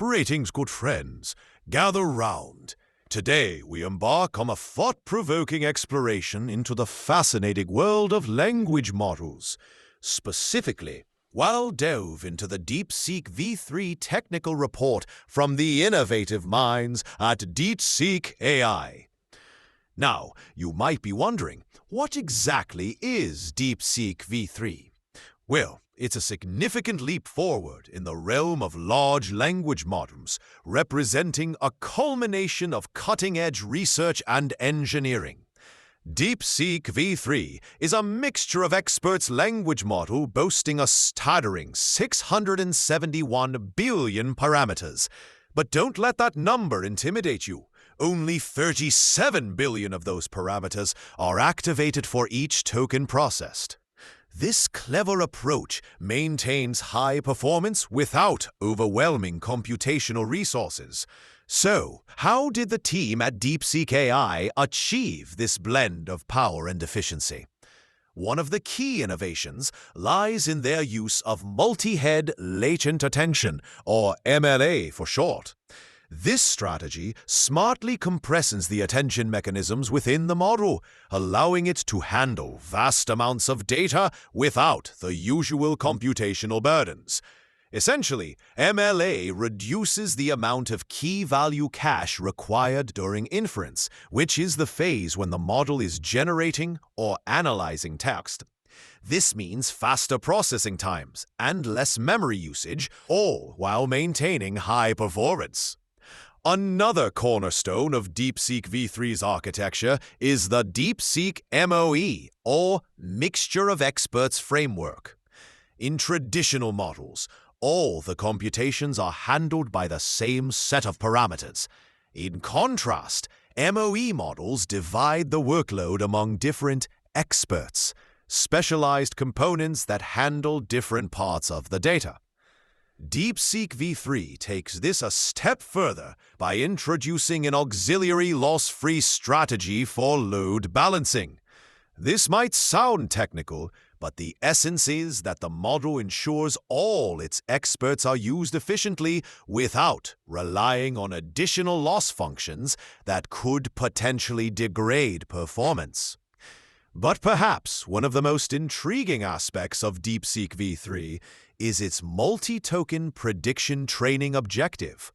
Greetings, good friends. Gather round. Today we embark on a thought-provoking exploration into the fascinating world of language models. Specifically, we'll delve into the DeepSeek-V3 Technical Report from the innovative minds at DeepSeek-AI. Now, you might be wondering, what exactly is DeepSeek-V3? Well, it's a significant leap forward in the realm of large language models, representing a culmination of cutting-edge research and engineering. DeepSeek-V3 is a mixture of experts' language model boasting a staggering 671 billion parameters. But don't let that number intimidate you. Only 37 billion of those parameters are activated for each token processed. This clever approach maintains high performance without overwhelming computational resources. So, how did the team at DeepSeek-AI achieve this blend of power and efficiency? One of the key innovations lies in their use of multi-head latent attention, or MLA for short. This strategy smartly compresses the attention mechanisms within the model, allowing it to handle vast amounts of data without the usual computational burdens. Essentially, MLA reduces the amount of key-value cache required during inference, which is the phase when the model is generating or analyzing text. This means faster processing times and less memory usage, all while maintaining high performance. Another cornerstone of DeepSeek-V3's architecture is the DeepSeekMoE, or Mixture of Experts framework. In traditional models, all the computations are handled by the same set of parameters. In contrast, MoE models divide the workload among different experts, specialized components that handle different parts of the data. DeepSeek-V3 takes this a step further by introducing an auxiliary loss-free strategy for load balancing. This might sound technical, but the essence is that the model ensures all its experts are used efficiently without relying on additional loss functions that could potentially degrade performance. But perhaps one of the most intriguing aspects of DeepSeek-V3 is its multi-token prediction training objective.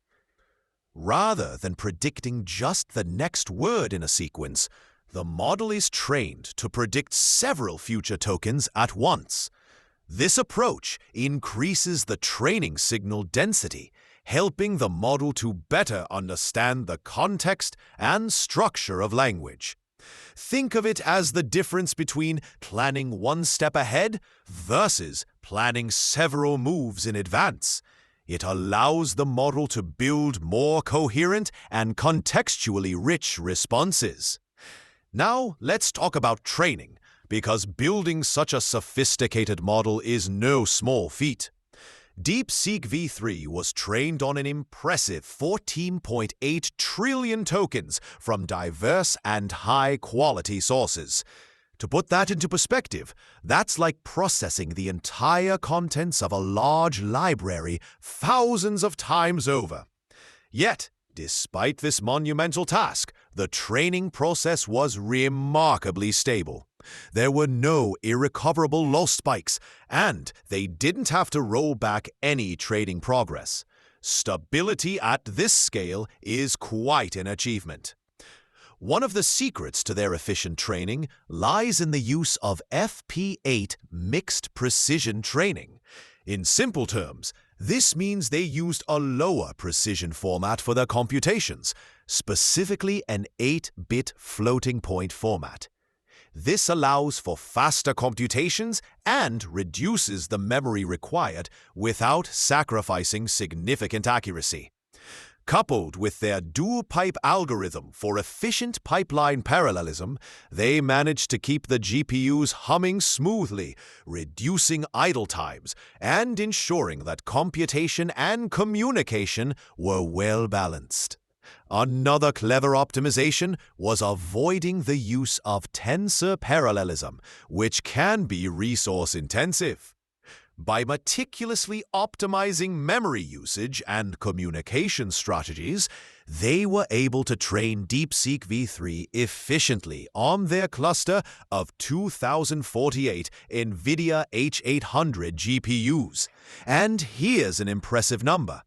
Rather than predicting just the next word in a sequence, the model is trained to predict several future tokens at once. This approach increases the training signal density, helping the model to better understand the context and structure of language. Think of it as the difference between planning one step ahead versus planning several moves in advance. It allows the model to build more coherent and contextually rich responses. Now, let's talk about training, because building such a sophisticated model is no small feat. DeepSeek-V3 was trained on an impressive 14.8 trillion tokens from diverse and high-quality sources. To put that into perspective, that's like processing the entire contents of a large library thousands of times over. Yet, despite this monumental task, the training process was remarkably stable. There were no irrecoverable loss spikes, and they didn't have to roll back any trading progress. Stability at this scale is quite an achievement. One of the secrets to their efficient training lies in the use of FP8 mixed precision training. In simple terms, this means they used a lower precision format for their computations, specifically an 8-bit floating point format. This allows for faster computations and reduces the memory required without sacrificing significant accuracy. Coupled with their DualPipe algorithm for efficient pipeline parallelism, they managed to keep the GPUs humming smoothly, reducing idle times and ensuring that computation and communication were well balanced. Another clever optimization was avoiding the use of tensor parallelism, which can be resource-intensive. By meticulously optimizing memory usage and communication strategies, they were able to train DeepSeek-V3 efficiently on their cluster of 2048 NVIDIA H800 GPUs. And here's an impressive number.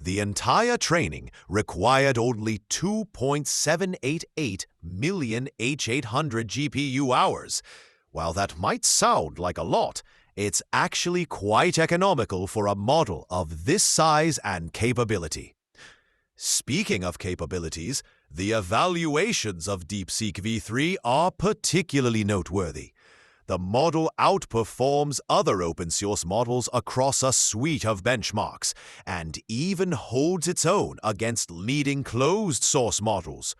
The entire training required only 2.788 million H800 GPU hours. While that might sound like a lot, it's actually quite economical for a model of this size and capability. Speaking of capabilities, the evaluations of DeepSeek-V3 are particularly noteworthy. The model outperforms other open-source models across a suite of benchmarks, and even holds its own against leading closed-source models.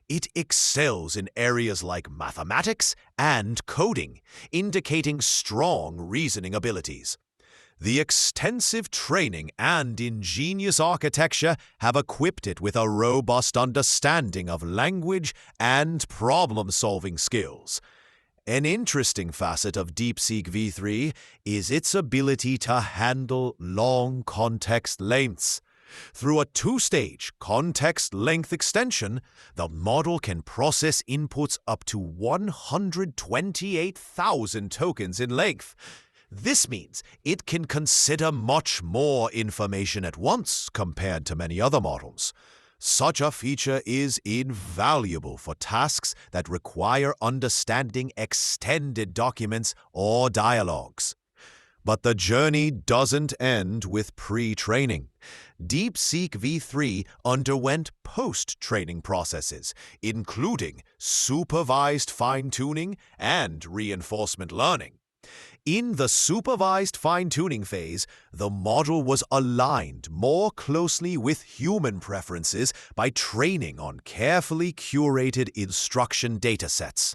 It excels in areas like mathematics and coding, indicating strong reasoning abilities. The extensive training and ingenious architecture have equipped it with a robust understanding of language and problem-solving skills. An interesting facet of DeepSeek-V3 is its ability to handle long context lengths. Through a two-stage context length extension, the model can process inputs up to 128,000 tokens in length. This means it can consider much more information at once compared to many other models. Such a feature is invaluable for tasks that require understanding extended documents or dialogues. But the journey doesn't end with pre-training. DeepSeek-V3 underwent post-training processes, including supervised fine-tuning and reinforcement learning. In the supervised fine-tuning phase, the model was aligned more closely with human preferences by training on carefully curated instruction datasets.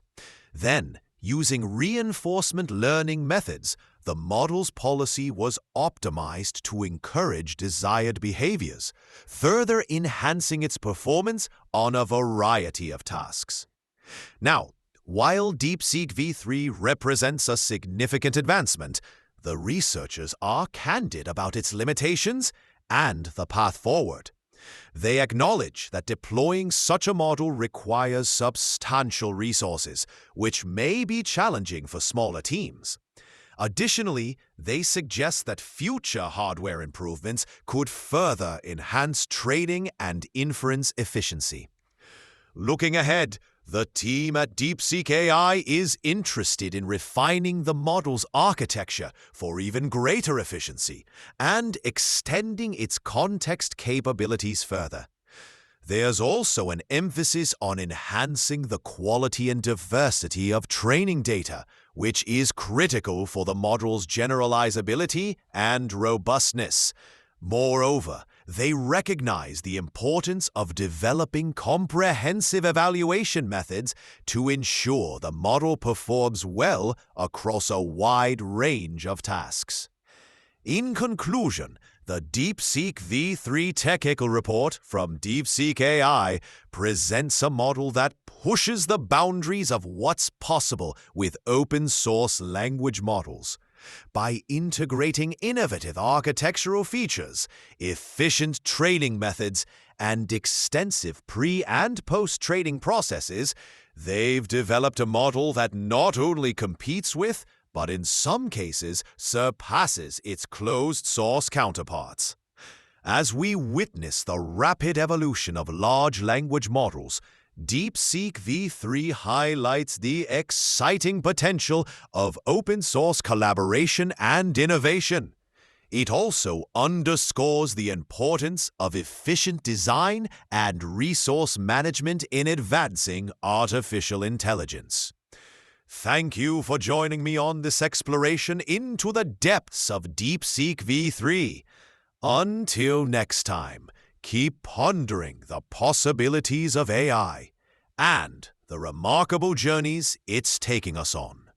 Then, using reinforcement learning methods, the model's policy was optimized to encourage desired behaviors, further enhancing its performance on a variety of tasks. Now, while DeepSeek-V3 represents a significant advancement, the researchers are candid about its limitations and the path forward. They acknowledge that deploying such a model requires substantial resources, which may be challenging for smaller teams. Additionally, they suggest that future hardware improvements could further enhance training and inference efficiency. Looking ahead, the team at DeepSeek-AI is interested in refining the model's architecture for even greater efficiency and extending its context capabilities further. There's also an emphasis on enhancing the quality and diversity of training data, which is critical for the model's generalizability and robustness. Moreover, they recognize the importance of developing comprehensive evaluation methods to ensure the model performs well across a wide range of tasks. In conclusion, the DeepSeek-V3 Technical Report from DeepSeek-AI presents a model that pushes the boundaries of what's possible with open-source language models. By integrating innovative architectural features, efficient training methods, and extensive pre- and post-training processes, they've developed a model that not only competes with, but in some cases surpasses its closed-source counterparts. As we witness the rapid evolution of large language models, DeepSeek-V3 highlights the exciting potential of open-source collaboration and innovation. It also underscores the importance of efficient design and resource management in advancing artificial intelligence. Thank you for joining me on this exploration into the depths of DeepSeek-V3. Until next time, keep pondering the possibilities of AI and the remarkable journeys it's taking us on.